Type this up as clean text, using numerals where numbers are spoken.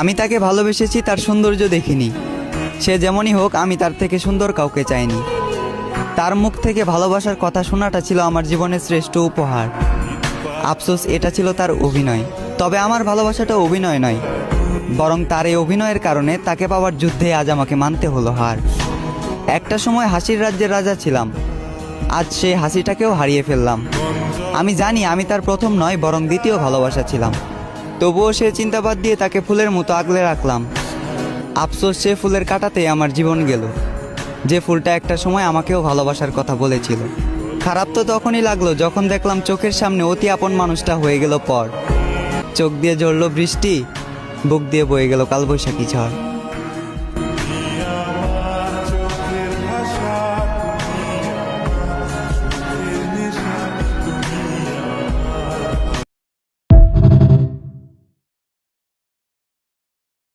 আমি তাকে ভালোবেসেছি তার সৌন্দর্য দেখিনি। সে যেমনই হোক, আমি তার থেকে সুন্দর কাউকে চাইনি। তার মুখ থেকে ভালোবাসার কথা শোনাটা ছিল আমার জীবনের শ্রেষ্ঠ উপহার। আফসোস, এটা ছিল তার অভিনয়। তবে আমার ভালোবাসাটা অভিনয় নয়, বরং তার এই অভিনয়ের কারণে তাকে পাওয়ার যুদ্ধে আজ আমাকে মানতে হলো হার। একটা সময় হাসির রাজ্যের রাজা ছিলাম, আজ সেই হাসিটাকেও হারিয়ে ফেললাম। আমি জানি আমি তার প্রথম নয়, বরং দ্বিতীয় ভালোবাসা ছিলাম। তবুও সে চিন্তাবাদ দিয়ে তাকে ফুলের মতো আগলে রাখলাম। আফসোস, সে ফুলের কাঁটাতেই আমার জীবন গেল, যে ফুলটা একটা সময় আমাকেও ভালোবাসার কথা বলেছিল। খারাপ তো তখনই লাগলো যখন দেখলাম চোখের সামনে অতি আপন মানুষটা হয়ে গেল পর। চোখ দিয়ে ঝরলো বৃষ্টি, বুক দিয়ে বয়ে গেল কালবৈশাখী ঝড়।